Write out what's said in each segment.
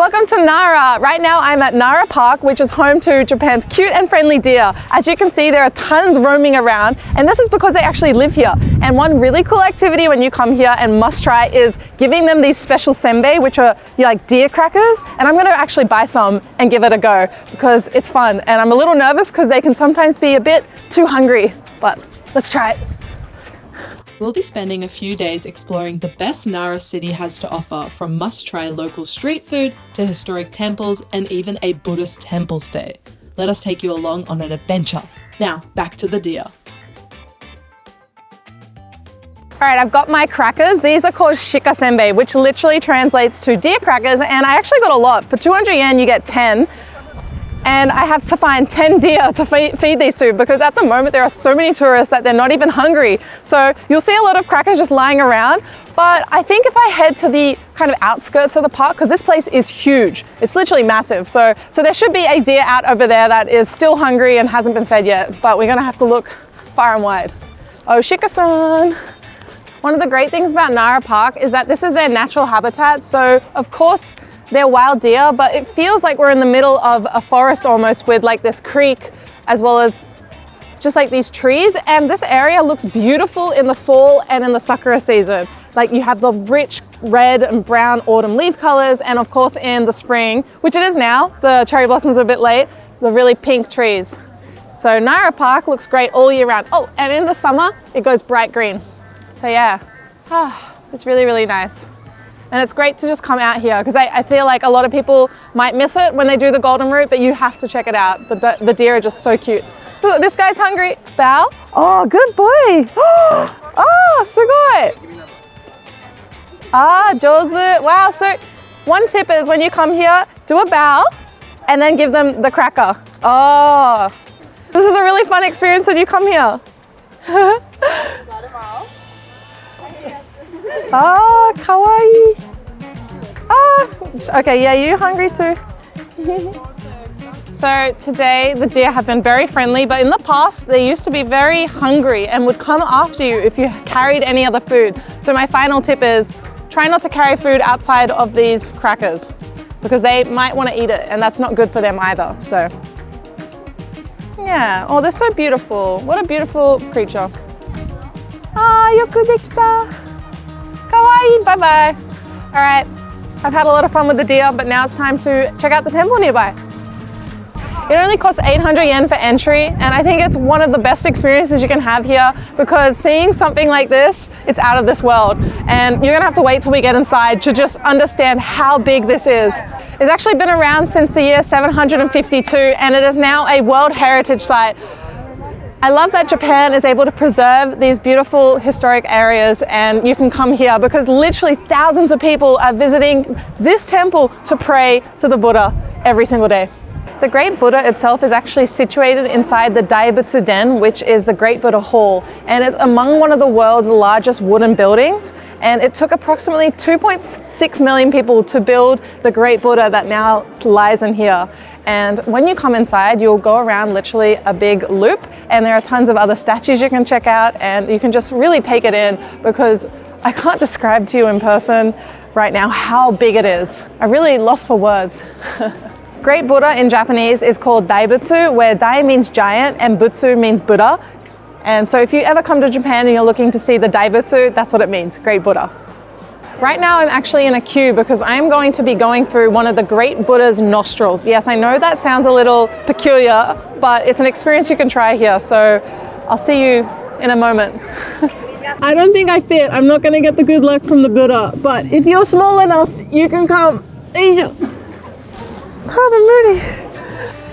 Welcome to Nara. Right now I'm at Nara Park, which is home to Japan's cute and friendly deer. As you can see, there are tons roaming around, and this is because they actually live here. And one really cool activity when you come here and must try is giving them these special senbei, which are like deer crackers. And I'm gonna actually buy some and give it a go because it's fun. And I'm a little nervous because they can sometimes be a bit too hungry, but let's try it. We'll be spending a few days exploring the best Nara City has to offer, from must-try local street food to historic temples and even a Buddhist temple stay. Let us take you along on an adventure. Now, back to the deer. All right, I've got my crackers. These are called shika senbei, which literally translates to deer crackers, and I actually got a lot. For 200 yen, you get 10. And I have to find 10 deer to feed these to, because at the moment there are so many tourists that they're not even hungry. So you'll see a lot of crackers just lying around. But I think if I head to the kind of outskirts of the park, because this place is huge, it's literally massive. So there should be a deer out over there that is still hungry and hasn't been fed yet, but we're gonna have to look far and wide. Oh, Shika-san. One of the great things about Nara Park is that this is their natural habitat. So of course, they're wild deer, but it feels like we're in the middle of a forest almost, with like this creek as well as just like these trees. And this area looks beautiful in the fall and in the sakura season. Like you have the rich red and brown autumn leaf colors, and of course in the spring, which it is now, the cherry blossoms are a bit late, the really pink trees. So Nara Park looks great all year round. Oh, and in the summer, it goes bright green. So yeah, it's really, really nice. And it's great to just come out here because I feel like a lot of people might miss it when they do the golden route, but you have to check it out. The deer are just so cute. Look, this guy's hungry. Bow. Oh, good boy. Oh, sugoi. Ah, jozu. Wow, so one tip is when you come here, do a bow and then give them the cracker. Oh, this is a really fun experience when you come here. Oh, kawaii. Ah, okay, yeah, you hungry too? So today the deer have been very friendly, but in the past they used to be very hungry and would come after you if you carried any other food. So my final tip is try not to carry food outside of these crackers because they might want to eat it and that's not good for them either. So yeah, oh, they're so beautiful. What a beautiful creature. Ah, yoku dekita. Kawaii, bye-bye. All right, I've had a lot of fun with the deer, but now it's time to check out the temple nearby. It only costs 800 yen for entry, and I think it's one of the best experiences you can have here because seeing something like this, it's out of this world. And you're gonna have to wait till we get inside to just understand how big this is. It's actually been around since the year 752, and it is now a World Heritage Site. I love that Japan is able to preserve these beautiful historic areas, and you can come here because literally thousands of people are visiting this temple to pray to the Buddha every single day. The Great Buddha itself is actually situated inside the Daibutsu Den, which is the Great Buddha Hall, and it's among one of the world's largest wooden buildings, and it took approximately 2.6 million people to build the Great Buddha that now lies in here. And when you come inside, you'll go around literally a big loop, and there are tons of other statues you can check out, and you can just really take it in because I can't describe to you in person right now how big it is. I'm really lost for words. Great Buddha in Japanese is called Daibutsu, where Dai means giant and Butsu means Buddha. And so if you ever come to Japan and you're looking to see the Daibutsu, that's what it means, Great Buddha. Right now I'm actually in a queue because I'm going to be going through one of the Great Buddha's nostrils. Yes, I know that sounds a little peculiar, but it's an experience you can try here. So I'll see you in a moment. I don't think I fit. I'm not going to get the good luck from the Buddha, but if you're small enough, you can come. Oh, I'm ready.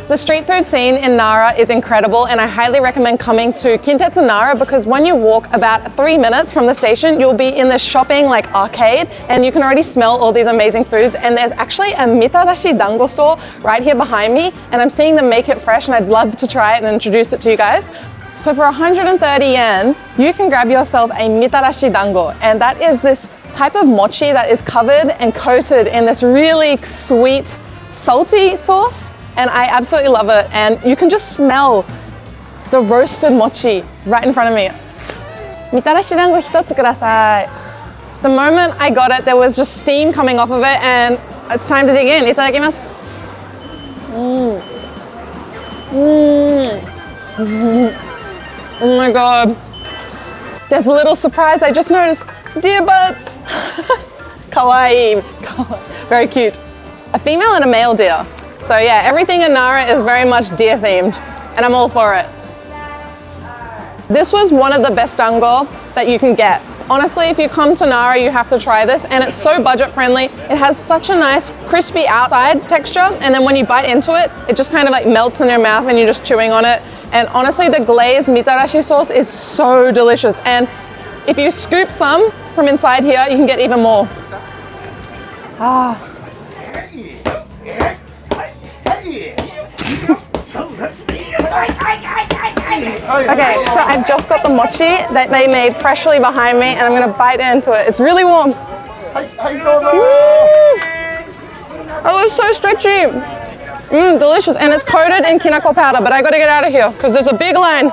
The street food scene in Nara is incredible, and I highly recommend coming to Kintetsu Nara because when you walk about 3 minutes from the station, you'll be in this shopping like arcade, and you can already smell all these amazing foods. And there's actually a Mitarashi Dango store right here behind me, and I'm seeing them make it fresh, and I'd love to try it and introduce it to you guys. So for 130 yen, you can grab yourself a Mitarashi Dango, and that is this type of mochi that is covered and coated in this really sweet, salty sauce. And I absolutely love it. And you can just smell the roasted mochi right in front of me. Mitarashi dango hitotsu kudasai. The moment I got it, there was just steam coming off of it, and it's time to dig in. Itadakimasu. Oh my god. There's a little surprise I just noticed. Deer butts. Kawaii. Very cute. A female and a male deer. So yeah, everything in Nara is very much deer themed, and I'm all for it. This was one of the best dango that you can get. Honestly, if you come to Nara, you have to try this, and it's so budget friendly. It has such a nice crispy outside texture, and then when you bite into it, it just kind of like melts in your mouth and you're just chewing on it. And honestly, the glazed Mitarashi sauce is so delicious. And if you scoop some from inside here, you can get even more. Ah. Okay, so I've just got the mochi that they made freshly behind me, and I'm gonna bite into it. It's really warm. Oh, it's so stretchy. Delicious, and it's coated in kinako powder, but I gotta get out of here because there's a big line.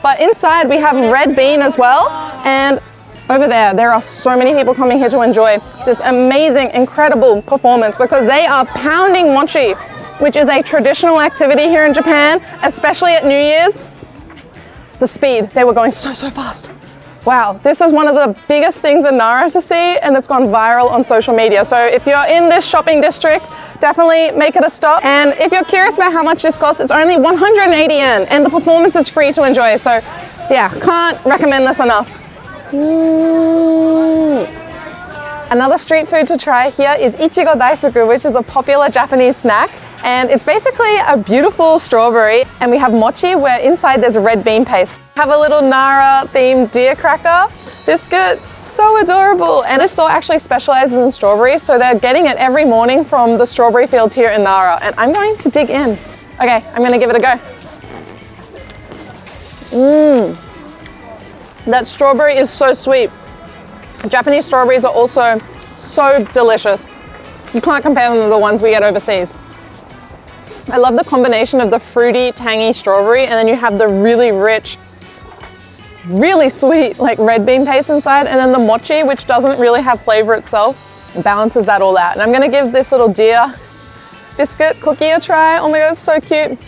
But inside we have red bean as well, and over there are so many people coming here to enjoy this amazing, incredible performance because they are pounding mochi, which is a traditional activity here in Japan, especially at New Year's. The speed, they were going so fast. Wow, this is one of the biggest things in Nara to see, and it's gone viral on social media. So if you're in this shopping district, definitely make it a stop. And if you're curious about how much this costs, it's only 180 yen, and the performance is free to enjoy. So yeah, can't recommend this enough. Another street food to try here is Ichigo Daifuku, which is a popular Japanese snack. And it's basically a beautiful strawberry, and we have mochi where inside there's a red bean paste. Have a little Nara themed deer cracker biscuit, so adorable. And this store actually specializes in strawberries, so they're getting it every morning from the strawberry fields here in Nara. And I'm going to dig in. Okay, I'm gonna give it a go. That strawberry is so sweet. Japanese strawberries are also so delicious. You can't compare them to the ones we get overseas. I love the combination of the fruity, tangy strawberry, and then you have the really rich, really sweet like red bean paste inside, and then the mochi, which doesn't really have flavor itself, balances that all out. And I'm gonna give this little deer biscuit cookie a try. Oh my god, it's so cute.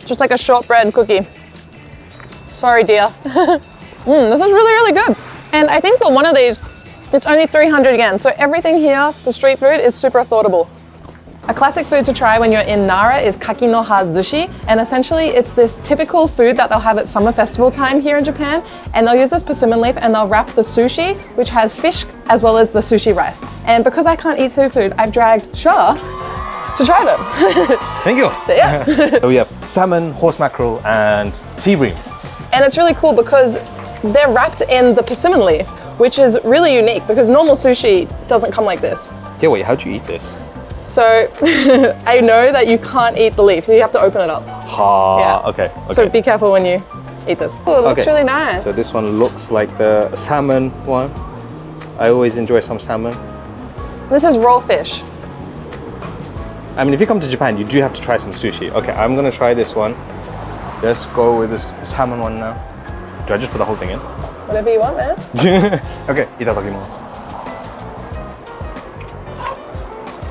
Just like a shortbread cookie. Sorry, dear. This is really good. And I think for one of these, it's only 300 yen. So everything here, the street food, is super affordable. A classic food to try when you're in Nara is Kakinoha sushi, and essentially it's this typical food that they'll have at summer festival time here in Japan, and they'll use this persimmon leaf and they'll wrap the sushi, which has fish as well as the sushi rice. And because I can't eat seafood, I've dragged Shah to try them. Thank you. Yeah. So we have salmon, horse mackerel, and sea bream. And it's really cool because they're wrapped in the persimmon leaf, which is really unique because normal sushi doesn't come like this. Yeah, wait, how'd you eat this? So I know that you can't eat the leaf, so you have to open it up. Okay. So be careful when you eat this. Oh, it looks really nice. So this one looks like the salmon one. I always enjoy some salmon. This is raw fish. I mean, if you come to Japan, you do have to try some sushi. Okay, I'm gonna try this one. Let's go with this salmon one now. Do I just put the whole thing in? Whatever you want, man. Okay, itadakimasu.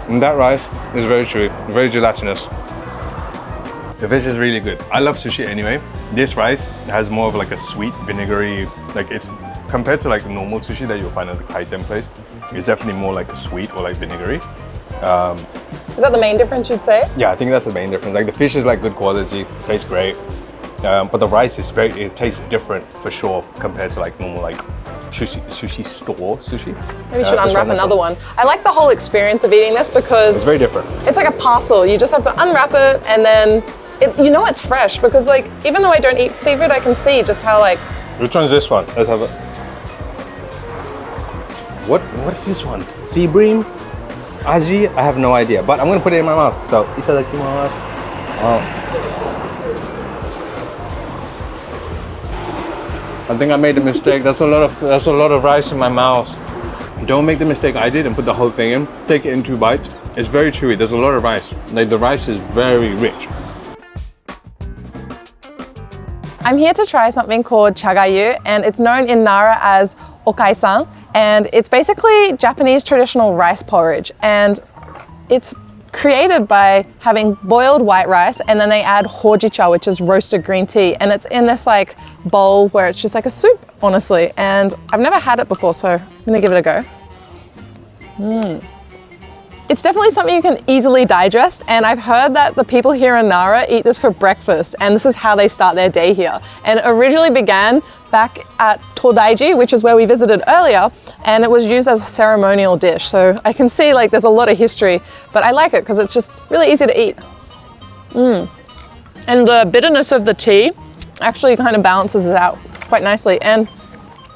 And that rice is very chewy, very gelatinous. The fish is really good. I love sushi anyway. This rice has more of like a sweet, vinegary, like it's compared to like normal sushi that you'll find at the kaiten place. It's definitely more like a sweet or like vinegary. Is that the main difference you'd say? Yeah, I think that's the main difference. Like the fish is like good quality, tastes great. But the rice is it tastes different for sure compared to like normal like sushi store sushi. Maybe you should unwrap another one. I like the whole experience of eating this because it's very different. It's like a parcel. You just have to unwrap it and then you know it's fresh because like even though I don't eat seafood, I can see just how like. Which one's this one? Let's have it. What is this one? Sea bream? Aji? I have no idea, but I'm gonna put it in my mouth. So itadakimasu. I think I made a mistake. That's a lot of rice in my mouth. Don't make the mistake I did and put the whole thing in. Take it in 2 bites. It's very chewy. There's a lot of rice. Like the rice is very rich. I'm here to try something called Chagayu, and it's known in Nara as okai-san. And it's basically Japanese traditional rice porridge. And it's created by having boiled white rice, and then they add hojicha, which is roasted green tea. And it's in this like bowl where it's just like a soup, honestly. And I've never had it before, so I'm gonna give it a go. It's definitely something you can easily digest, and I've heard that the people here in Nara eat this for breakfast, and this is how they start their day here. And it originally began back at Todaiji, which is where we visited earlier, and it was used as a ceremonial dish. So I can see like there's a lot of history, but I like it because it's just really easy to eat. And the bitterness of the tea actually kind of balances it out quite nicely. And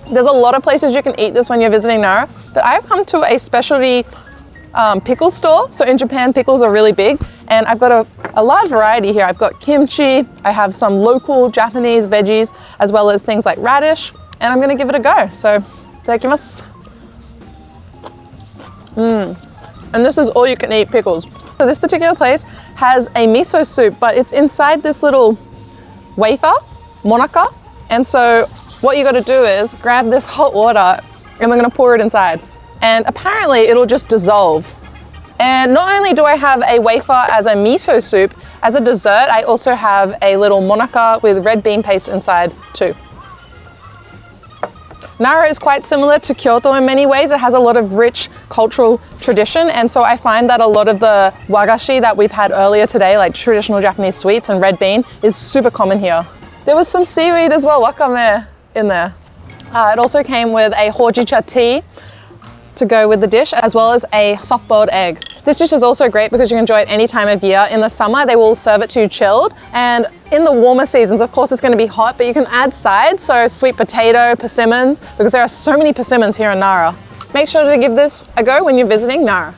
there's a lot of places you can eat this when you're visiting Nara, but I've come to a specialty pickle store. So in Japan, pickles are really big, and I've got a large variety here. I've got kimchi, I have some local Japanese veggies, as well as things like radish, and I'm gonna give it a go. So, itadakimasu. And this is all you can eat pickles. So this particular place has a miso soup, but it's inside this little wafer, monaka. And so what you gotta do is grab this hot water and we're gonna pour it inside. And apparently it'll just dissolve. And not only do I have a wafer as a miso soup, as a dessert, I also have a little monaka with red bean paste inside too. Nara is quite similar to Kyoto in many ways. It has a lot of rich cultural tradition, and so I find that a lot of the wagashi that we've had earlier today, like traditional Japanese sweets and red bean, is super common here. There was some seaweed as well, wakame, in there. It also came with a hojicha tea to go with the dish, as well as a soft-boiled egg. This dish is also great because you can enjoy it any time of year. In the summer, they will serve it to you chilled, and in the warmer seasons, of course, it's going to be hot, but you can add sides, so sweet potato, persimmons, because there are so many persimmons here in Nara. Make sure to give this a go when you're visiting Nara.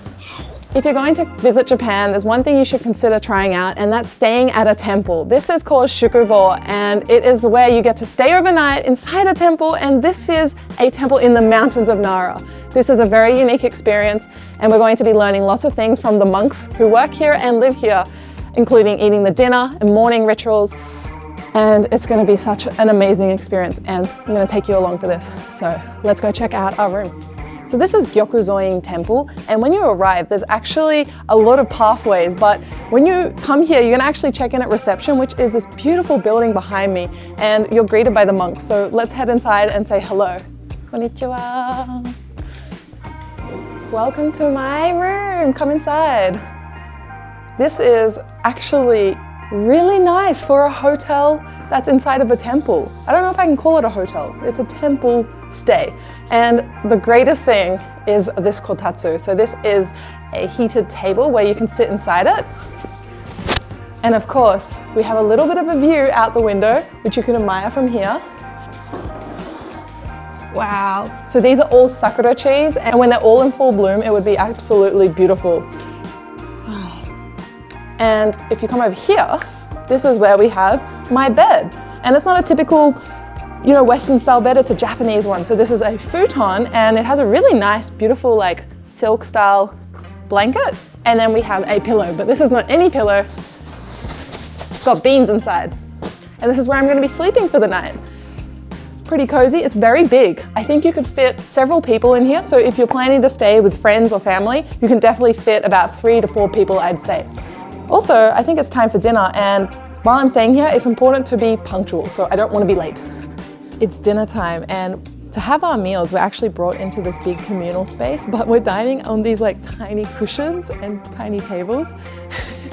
If you're going to visit Japan, there's one thing you should consider trying out, and that's staying at a temple. This is called shukubo, and it is where you get to stay overnight inside a temple, and this is a temple in the mountains of Nara. This is a very unique experience, and we're going to be learning lots of things from the monks who work here and live here, including eating the dinner and morning rituals, and it's going to be such an amazing experience, and I'm going to take you along for this. So let's go check out our room. So this is Gyozokuin Temple, and when you arrive, there's actually a lot of pathways, but when you come here, you're gonna actually check in at reception, which is this beautiful building behind me, and you're greeted by the monks. So let's head inside and say hello. Konnichiwa. Welcome to my room, come inside. This is actually really nice for a hotel that's inside of a temple. I don't know if I can call it a hotel. It's a temple stay. And the greatest thing is this kotatsu. So this is a heated table where you can sit inside it. And of course, we have a little bit of a view out the window, which you can admire from here. Wow. So these are all sakura trees, and when they're all in full bloom, it would be absolutely beautiful. And if you come over here, this is where we have my bed. And it's not a typical, Western style bed, it's a Japanese one. So this is a futon, and it has a really nice, beautiful, like silk style blanket. And then we have a pillow, but this is not any pillow. It's got beans inside. And this is where I'm gonna be sleeping for the night. Pretty cozy, it's very big. I think you could fit several people in here. So if you're planning to stay with friends or family, you can definitely fit about 3 to 4 people, I'd say. Also, I think it's time for dinner, and while I'm staying here, it's important to be punctual, so I don't want to be late. It's dinner time, and to have our meals, we're actually brought into this big communal space, but we're dining on these like tiny cushions and tiny tables.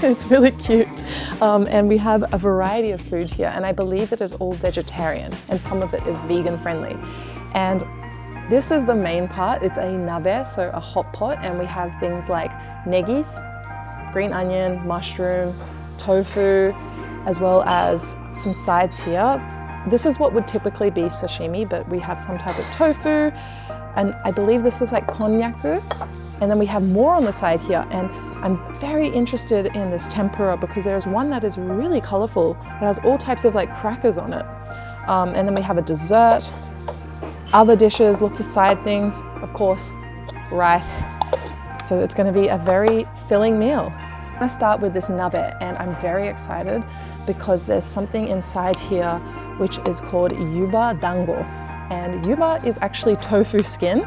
It's really cute. And we have a variety of food here, and I believe it is all vegetarian, and some of it is vegan friendly. And this is the main part. It's a nabe, so a hot pot, and we have things like negis, green onion, mushroom, tofu, as well as some sides here. This is what would typically be sashimi, but we have some type of tofu, and I believe this looks like konnyaku. And then we have more on the side here, and I'm very interested in this tempura because there's one that is really colorful. It has all types of like crackers on it. And then we have a dessert, other dishes, lots of side things, of course, rice. So it's going to be a very filling meal. I'm going to start with this nabe, and I'm very excited because there's something inside here which is called yuba dango. And yuba is actually tofu skin.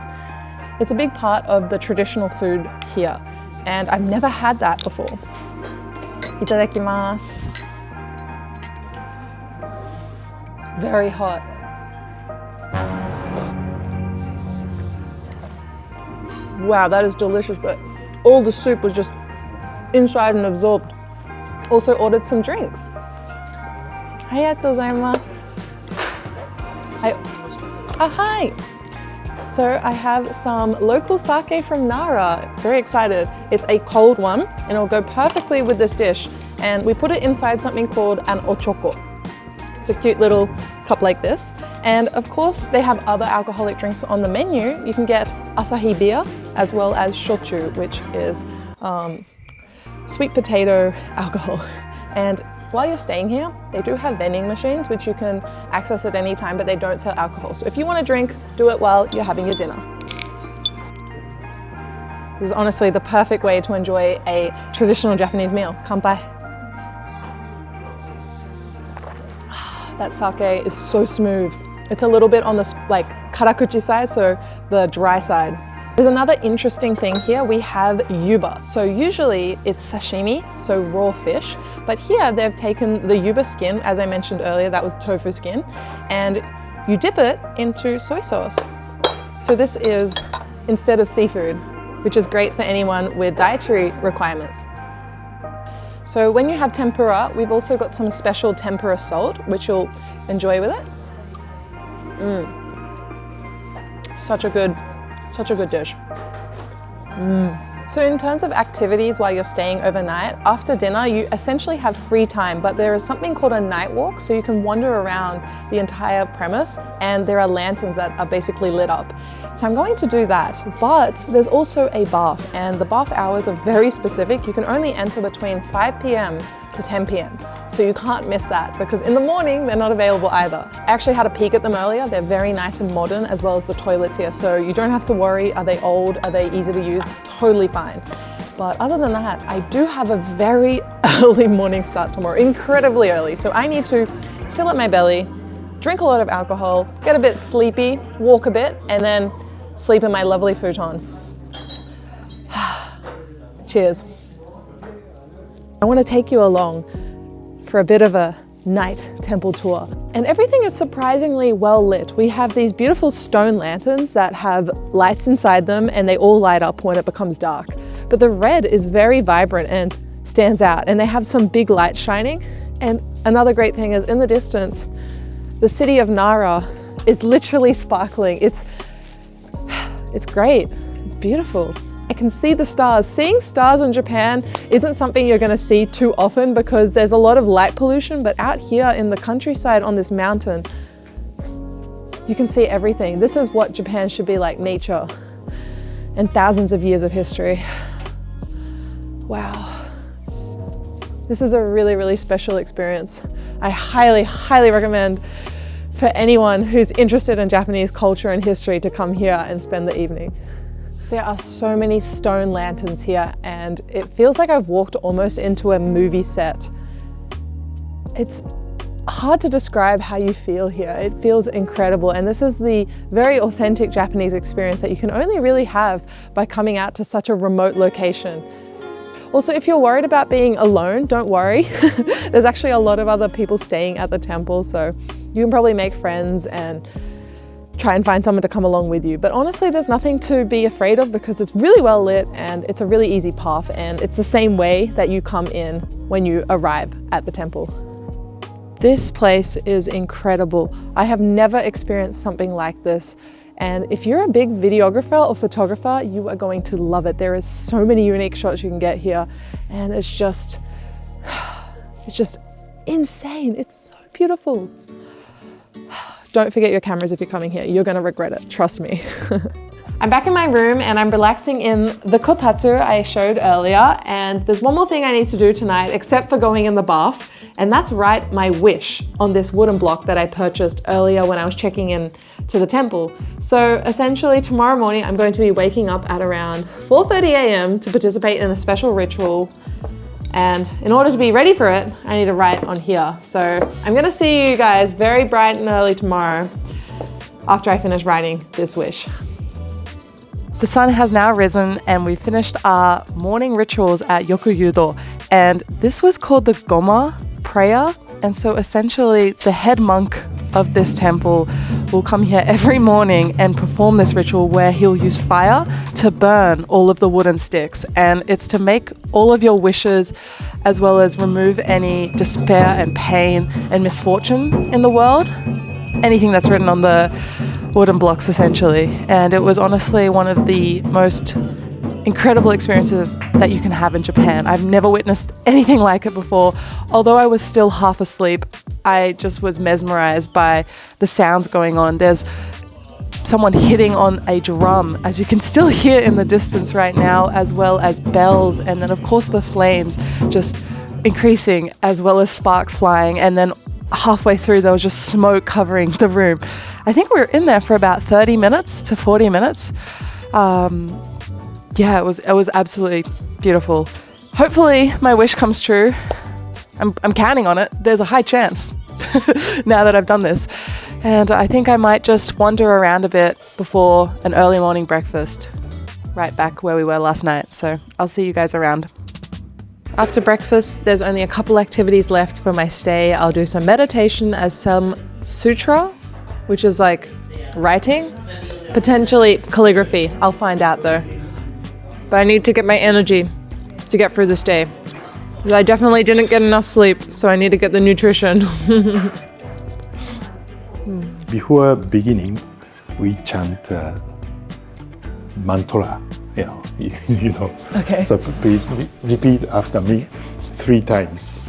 It's a big part of the traditional food here, and I've never had that before. Itadakimasu. It's very hot. Wow, that is delicious, but all the soup was just inside and absorbed. Also ordered some drinks. Arigatou gozaimasu. Hi! So I have some local sake from Nara. Very excited. It's a cold one and it'll go perfectly with this dish. And we put it inside something called an ochoko. It's a cute little cup like this. And of course, they have other alcoholic drinks on the menu. You can get Asahi beer as well as shochu, which is sweet potato alcohol. And while you're staying here, they do have vending machines, which you can access at any time, but they don't sell alcohol. So if you want to drink, do it while you're having your dinner. This is honestly the perfect way to enjoy a traditional Japanese meal. Kanpai. That sake is so smooth. It's a little bit on the karakuchi side, so the dry side. There's another interesting thing here. We have yuba. So usually it's sashimi, so raw fish, but here they've taken the yuba skin, as I mentioned earlier, that was tofu skin, and you dip it into soy sauce. So this is instead of seafood, which is great for anyone with dietary requirements. So when you have tempura, we've also got some special tempura salt, which you'll enjoy with it. Such a good dish. So in terms of activities while you're staying overnight, after dinner you essentially have free time, but there is something called a night walk, so you can wander around the entire premise and there are lanterns that are basically lit up. So I'm going to do that, but there's also a bath, and the bath hours are very specific. You can only enter between 5 p.m. to 10 p.m. So you can't miss that, because in the morning they're not available either. I actually had a peek at them earlier. They're very nice and modern, as well as the toilets here. So you don't have to worry, are they old, are they easy to use? Totally fine. But other than that, I do have a very early morning start tomorrow, incredibly early. So I need to fill up my belly, drink a lot of alcohol, get a bit sleepy, walk a bit, and then sleep in my lovely futon. Cheers. I want to take you along for a bit of a night temple tour. And everything is surprisingly well lit. We have these beautiful stone lanterns that have lights inside them, and they all light up when it becomes dark. But the red is very vibrant and stands out, and they have some big lights shining. And another great thing is, in the distance, the city of Nara is literally sparkling. It's great. It's beautiful. I can see the stars. Seeing stars in Japan isn't something you're going to see too often because there's a lot of light pollution, but out here in the countryside on this mountain, you can see everything. This is what Japan should be like, nature and thousands of years of history. Wow. This is a really, really special experience. I highly, highly recommend for anyone who's interested in Japanese culture and history to come here and spend the evening. There are so many stone lanterns here, and it feels like I've walked almost into a movie set. It's hard to describe how you feel here. It feels incredible, and this is the very authentic Japanese experience that you can only really have by coming out to such a remote location. Also, if you're worried about being alone, don't worry. There's actually a lot of other people staying at the temple, so you can probably make friends and try and find someone to come along with you. But honestly, there's nothing to be afraid of because it's really well lit and it's a really easy path, and it's the same way that you come in when you arrive at the temple. This place is incredible. I have never experienced something like this. And if you're a big videographer or photographer, you are going to love it. There is so many unique shots you can get here, and it's just insane. It's so beautiful. Don't forget your cameras if you're coming here. You're gonna regret it, trust me. I'm back in my room and I'm relaxing in the kotatsu I showed earlier, and there's one more thing I need to do tonight except for going in the bath, and that's write my wish on this wooden block that I purchased earlier when I was checking in to the temple. So essentially tomorrow morning I'm going to be waking up at around 4:30 a.m. to participate in a special ritual, and in order to be ready for it, I need to write on here. So I'm gonna see you guys very bright and early tomorrow after I finish writing this wish. The sun has now risen and we finished our morning rituals at Yokuyudo. And this was called the Goma prayer. And so essentially the head monk of this temple will come here every morning and perform this ritual where he'll use fire to burn all of the wooden sticks. And it's to make all of your wishes as well as remove any despair and pain and misfortune in the world. Anything that's written on the wooden blocks essentially. And it was honestly one of the most incredible experiences that you can have in Japan. I've never witnessed anything like it before. Although I was still half asleep, I just was mesmerized by the sounds going on. There's someone hitting on a drum, as you can still hear in the distance right now, as well as bells, and then of course the flames just increasing, as well as sparks flying, and then halfway through there was just smoke covering the room. I think we were in there for about 30 minutes to 40 minutes. Yeah, it was absolutely beautiful. Hopefully my wish comes true. I'm counting on it. There's a high chance now that I've done this. And I think I might just wander around a bit before an early morning breakfast, right back where we were last night. So I'll see you guys around. After breakfast, there's only a couple activities left for my stay. I'll do some meditation as some sutra, which is like writing, potentially calligraphy. I'll find out though. But I need to get my energy to get through this day. I definitely didn't get enough sleep, so I need to get the nutrition. Before beginning, we chant mantra, you know. Okay. So please repeat after me 3 times.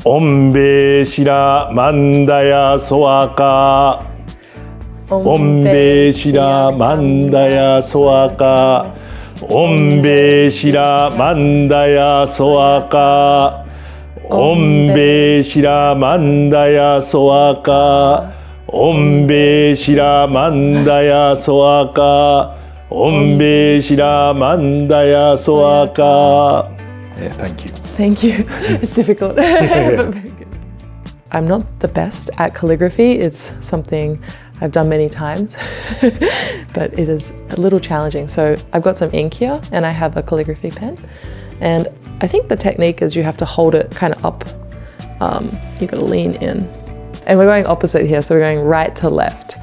Ombe shira mandaya soaka. Ombe shira mandaya soaka. Ombe shira mandaya soaka. Ombe shira mandaya soaka. Ombe shira mandaya soaka. Ombe shira mandaya soaka. Yeah, thank you. Thank you. It's difficult, but very good. I'm not the best at calligraphy. It's something I've done many times, but it is a little challenging. So I've got some ink here and I have a calligraphy pen. And I think the technique is you have to hold it kind of up. You gotta lean in. And we're going opposite here, so we're going right to left.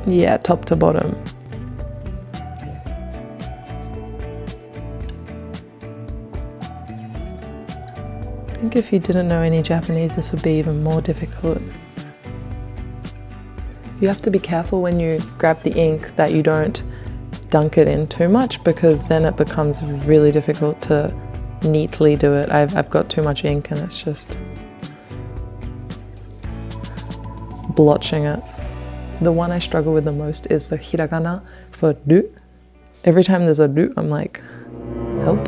Yeah, top to bottom. I think if you didn't know any Japanese, this would be even more difficult. You have to be careful when you grab the ink that you don't dunk it in too much, because then it becomes really difficult to neatly do it. I've got too much ink and it's just blotching it. The one I struggle with the most is the hiragana for ru. Every time there's a ru, I'm like, help.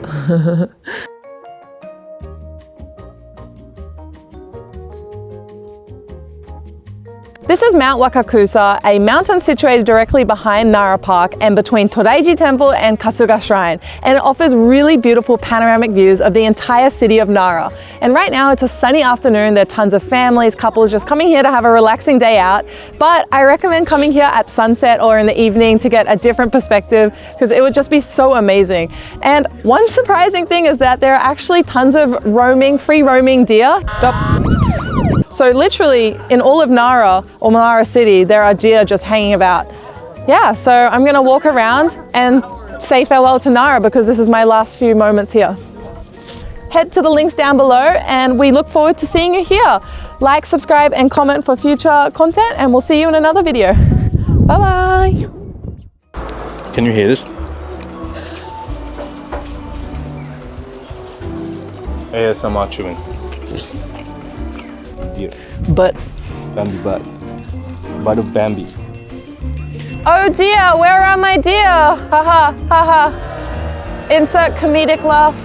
This is Mt.Wakakusa, a mountain situated directly behind Nara Park and between Todaiji Temple and Kasuga Shrine, and it offers really beautiful panoramic views of the entire city of Nara. And right now it's a sunny afternoon. There are tons of families, couples just coming here to have a relaxing day out, but I recommend coming here at sunset or in the evening to get a different perspective, because it would just be so amazing. And one surprising thing is that there are actually tons of free roaming deer. Stop. So literally in all of Nara or Nara City, there are deer just hanging about. Yeah, so I'm gonna walk around and say farewell to Nara because this is my last few moments here. Head to the links down below and we look forward to seeing you here. Like, subscribe and comment for future content, and we'll see you in another video. Bye-bye. Can you hear this? ASMR chewing. Deer. But. Bambi butt. Butt of Bambi. Oh dear, where are my deer? Haha, haha. Insert comedic laugh.